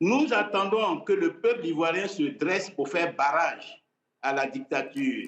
Nous attendons que le peuple ivoirien se dresse pour faire barrage à la dictature.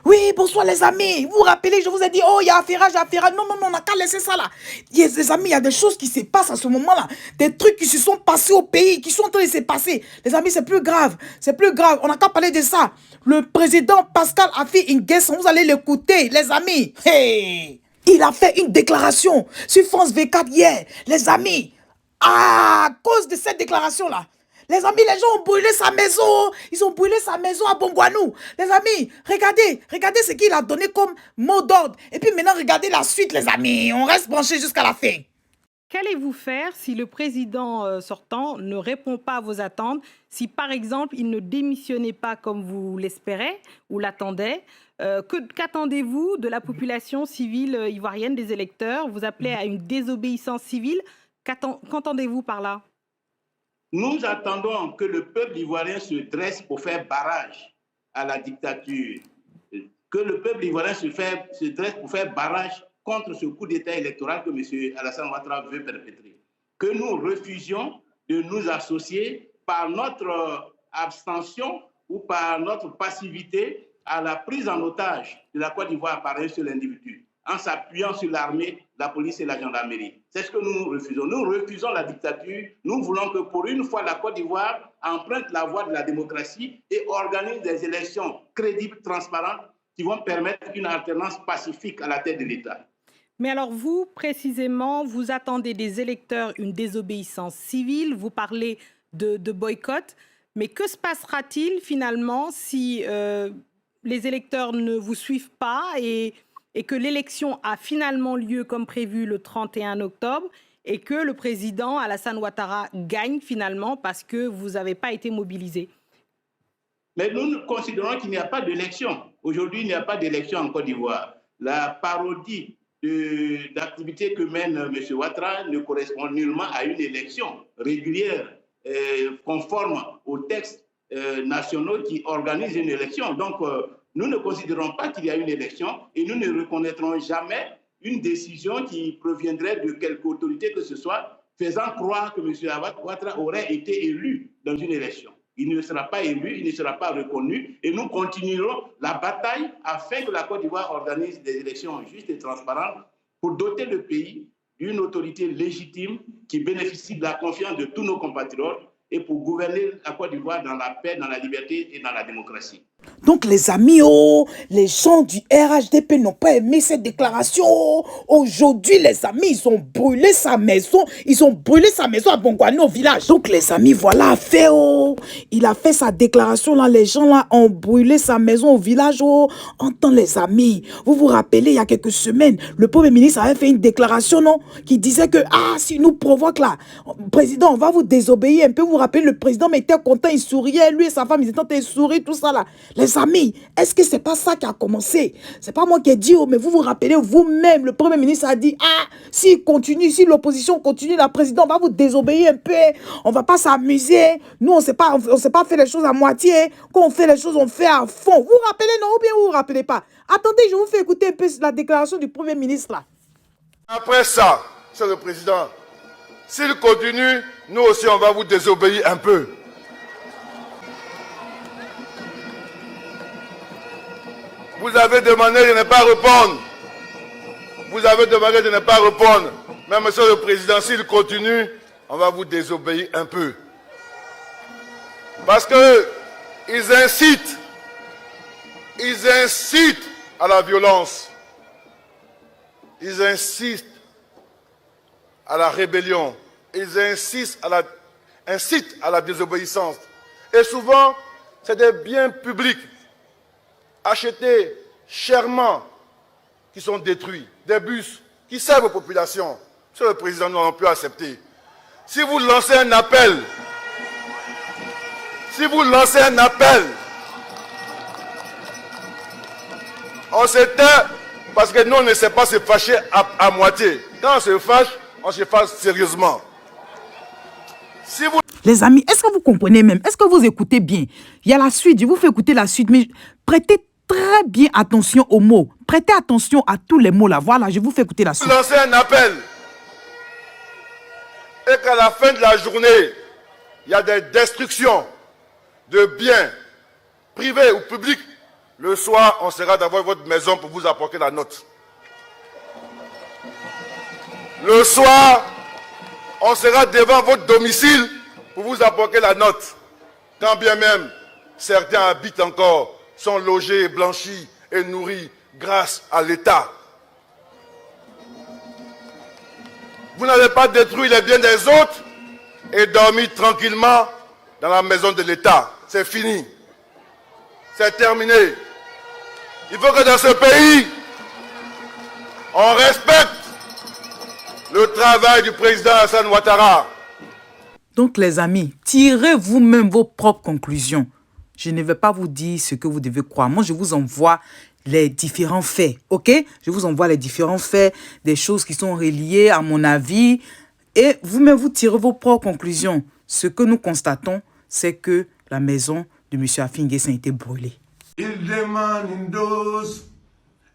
Oui, bonsoir les amis. Vous vous rappelez, je vous ai dit, oh, il y a affairage. Non, on n'a qu'à laisser ça là. Les amis, il y a des choses qui se passent à ce moment-là. Des trucs qui se sont passés au pays, qui sont en train de se passer. Les amis, c'est plus grave. C'est plus grave. On n'a qu'à parler de ça. Le président Pascal Affi N'Guessan, vous allez l'écouter, les amis. Hey! Il a fait une déclaration sur France 24 hier. Les amis, à cause de cette déclaration-là, les amis, les gens ont brûlé sa maison. Ils ont brûlé sa maison à Bongouanou. Les amis, regardez ce qu'il a donné comme mot d'ordre. Et puis maintenant, regardez la suite, les amis. On reste branchés jusqu'à la fin. Qu'allez-vous faire si le président sortant ne répond pas à vos attentes, si par exemple il ne démissionnait pas comme vous l'espérez ou l'attendez? Qu'attendez-vous de la population civile ivoirienne, des électeurs? Vous appelez à une désobéissance civile. Qu'entendez-vous par là? Nous attendons que le peuple ivoirien se dresse pour faire barrage à la dictature. Que le peuple ivoirien se dresse pour faire barrage contre ce coup d'État électoral que M. Alassane Ouattara veut perpétrer. Que nous refusions de nous associer par notre abstention ou par notre passivité à la prise en otage de la Côte d'Ivoire par un seul individu, en s'appuyant sur l'armée, la police et la gendarmerie. C'est ce que nous refusons. Nous refusons la dictature. Nous voulons que pour une fois, la Côte d'Ivoire emprunte la voie de la démocratie et organise des élections crédibles, transparentes, qui vont permettre une alternance pacifique à la tête de l'État. Mais alors vous, précisément, vous attendez des électeurs une désobéissance civile, vous parlez de boycott, mais que se passera-t-il finalement si les électeurs ne vous suivent pas et que l'élection a finalement lieu comme prévu le 31 octobre et que le président Alassane Ouattara gagne finalement parce que vous n'avez pas été mobilisé? Mais nous considérons qu'il n'y a pas d'élection. Aujourd'hui, il n'y a pas d'élection en Côte d'Ivoire. La parodie d'activité que mène M. Ouattara ne correspond nullement à une élection régulière, conforme aux textes nationaux qui organisent une élection. Donc, nous ne considérons pas qu'il y a une élection et nous ne reconnaîtrons jamais une décision qui proviendrait de quelque autorité que ce soit, faisant croire que M. Ouattara aurait été élu dans une élection. Il ne sera pas élu, il ne sera pas reconnu et nous continuerons la bataille afin que la Côte d'Ivoire organise des élections justes et transparentes pour doter le pays d'une autorité légitime qui bénéficie de la confiance de tous nos compatriotes et pour gouverner la Côte d'Ivoire dans la paix, dans la liberté et dans la démocratie. Donc les amis, les gens du RHDP n'ont pas aimé cette déclaration. Aujourd'hui, les amis, ils ont brûlé sa maison. Ils ont brûlé sa maison à Bongouanou au village. Donc les amis, voilà, il a fait sa déclaration là. Les gens là ont brûlé sa maison au village. Entends les amis. Vous vous rappelez, il y a quelques semaines, le Premier ministre avait fait une déclaration, non, qui disait que, si nous provoque là, président, on va vous désobéir un peu. Vous vous rappelez, le président mais était content, il souriait. Lui et sa femme, ils étaient en train de sourire, tout ça là. Les amis, est-ce que c'est pas ça qui a commencé? C'est pas moi qui ai dit, mais vous vous rappelez vous-même, le Premier ministre a dit, s'il continue, si l'opposition continue, la présidente va vous désobéir un peu, on va pas s'amuser. Nous, on sait pas faire les choses à moitié. Quand on fait les choses, on fait à fond. Vous vous rappelez, non? Ou bien vous vous rappelez pas? Attendez, je vous fais écouter un peu la déclaration du Premier ministre là. Après ça, Monsieur le Président, s'il continue, nous aussi, on va vous désobéir un peu. Vous avez demandé de ne pas répondre. Vous avez demandé de ne pas répondre. Mais Monsieur le Président, s'il continue, on va vous désobéir un peu. Parce que ils incitent à la violence. Ils incitent à la rébellion. Ils incitent à la désobéissance. Et souvent, c'est des biens publics achetés chèrement qui sont détruits, des bus qui servent aux populations. Monsieur le Président, nous n'avons plus accepté. Si vous lancez un appel, on s'éteint parce que nous, on ne sait pas se fâcher à moitié. Quand on se fâche sérieusement. Si vous... Les amis, est-ce que vous comprenez même? Est-ce que vous écoutez bien? Il y a la suite, je vous fais écouter la suite, mais prêtez très bien attention aux mots. Prêtez attention à tous les mots là. Voilà, je vous fais écouter la suite. Lancer un appel et qu'à la fin de la journée, il y a des destructions de biens privés ou publics. Le soir, on sera devant votre maison pour vous apporter la note. Le soir, on sera devant votre domicile pour vous apporter la note. Quand bien même certains habitent encore, sont logés, blanchis et nourris grâce à l'État. Vous n'avez pas détruit les biens des autres et dormi tranquillement dans la maison de l'État. C'est fini. C'est terminé. Il faut que dans ce pays, on respecte le travail du président Alassane Ouattara. Donc les amis, tirez vous-même vos propres conclusions. Je ne vais pas vous dire ce que vous devez croire. Moi, je vous envoie les différents faits, ok? Je vous envoie les différents faits, des choses qui sont reliées à mon avis. Et vous-même, vous tirez vos propres conclusions. Ce que nous constatons, c'est que la maison de M. Afin N'Guessan a été brûlée. Il demande une dose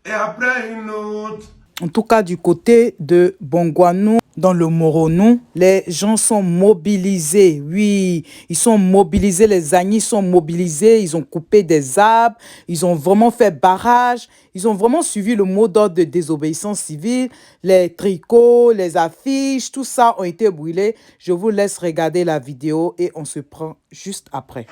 et après une autre. En tout cas, du côté de Bongouanou, dans le Moronou, les gens sont mobilisés. Oui, ils sont mobilisés, les Agnis sont mobilisés, ils ont coupé des arbres, ils ont vraiment fait barrage, ils ont vraiment suivi le mot d'ordre de désobéissance civile. Les tricots, les affiches, tout ça ont été brûlés. Je vous laisse regarder la vidéo et on se prend juste après.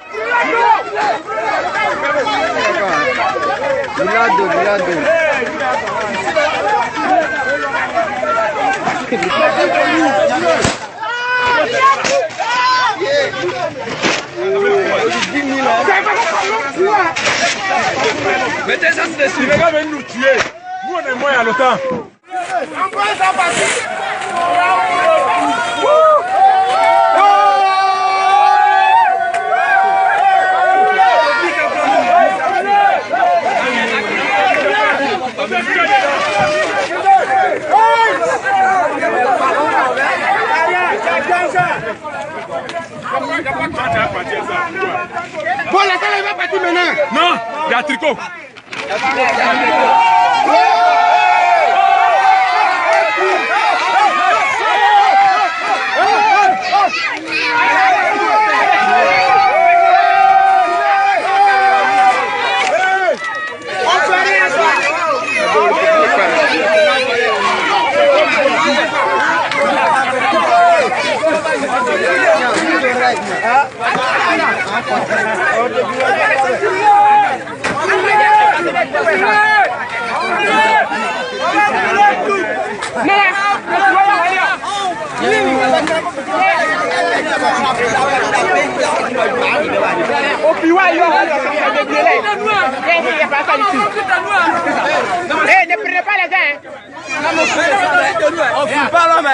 Mettez ça sur les cibles. Les gars viennent nous tuer. Nous on est moins à l'OTAN. Bon, la salle va partir maintenant. Non, il y a un tricot. Ne prenez pas les gars. On ne fout pas l'homme.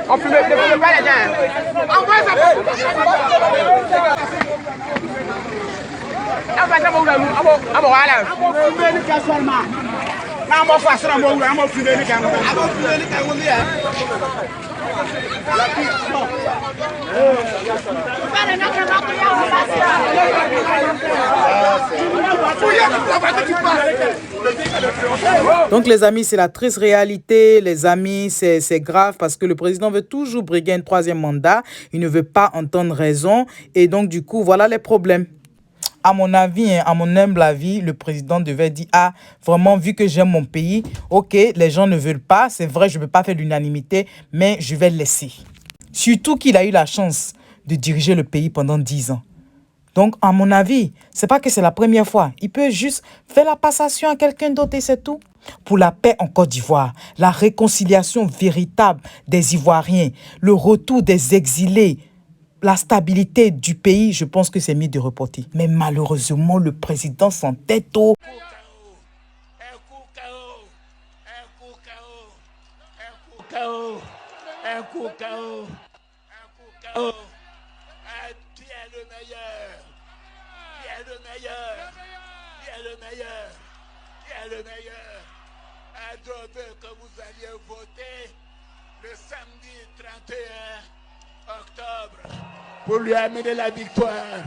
On fume, ne prenez pas les gars. Envoie ça. Donc les amis, c'est la triste réalité. Les amis, c'est grave parce que le président veut toujours briguer un troisième mandat. Il ne veut pas entendre raison. Et donc du coup, voilà les problèmes. À mon avis, à mon humble avis, le président devait dire, ah, vraiment, vu que j'aime mon pays, ok, les gens ne veulent pas, c'est vrai, je ne peux pas faire l'unanimité, mais je vais le laisser. Surtout qu'il a eu la chance de diriger le pays pendant 10 ans. Donc, à mon avis, c'est pas que c'est la première fois. Il peut juste faire la passation à quelqu'un d'autre et c'est tout. Pour la paix en Côte d'Ivoire, la réconciliation véritable des Ivoiriens, le retour des exilés, la stabilité du pays, je pense que c'est mieux de reporter. Mais malheureusement, le président s'entête au... Que vous alliez voter le samedi 31 octobre pour lui amener la victoire.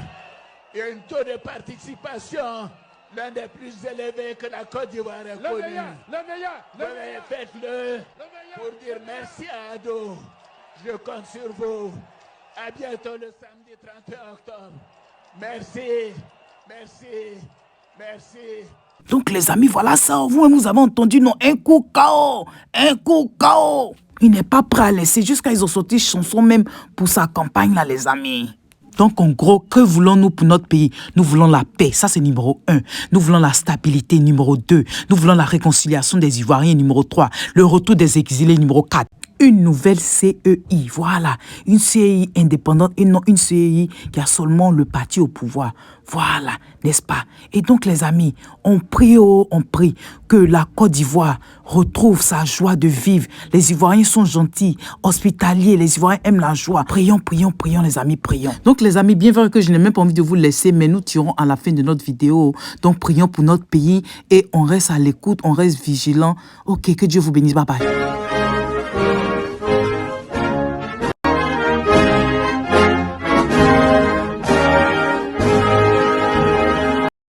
Et un taux de participation l'un des plus élevés que la Côte d'Ivoire ait connu. Le meilleur. Faites-le pour dire merci à Ado. Je compte sur vous. À bientôt le samedi 31 octobre. Merci, merci, merci. Donc les amis, voilà ça. Vous avez entendu, non? Un coup KO. Un coup KO. Il n'est pas prêt à laisser jusqu'à ils ont sorti chanson même pour sa campagne là, les amis. Donc, en gros, que voulons-nous pour notre pays? Nous voulons la paix, ça c'est numéro 1. Nous voulons la stabilité, numéro 2. Nous voulons la réconciliation des Ivoiriens, numéro 3. Le retour des exilés, numéro 4. Une nouvelle CEI, voilà. Une CEI indépendante et non une CEI qui a seulement le parti au pouvoir. Voilà, n'est-ce pas? Et donc, les amis, on prie que la Côte d'Ivoire retrouve sa joie de vivre. Les Ivoiriens sont gentils, hospitaliers, les Ivoiriens aiment la joie. Prions, prions, prions, les amis, prions. Donc, les amis, bien vrai que je n'ai même pas envie de vous laisser, mais nous tirons à la fin de notre vidéo. Donc, prions pour notre pays et on reste à l'écoute, on reste vigilant. Ok, que Dieu vous bénisse, bye bye.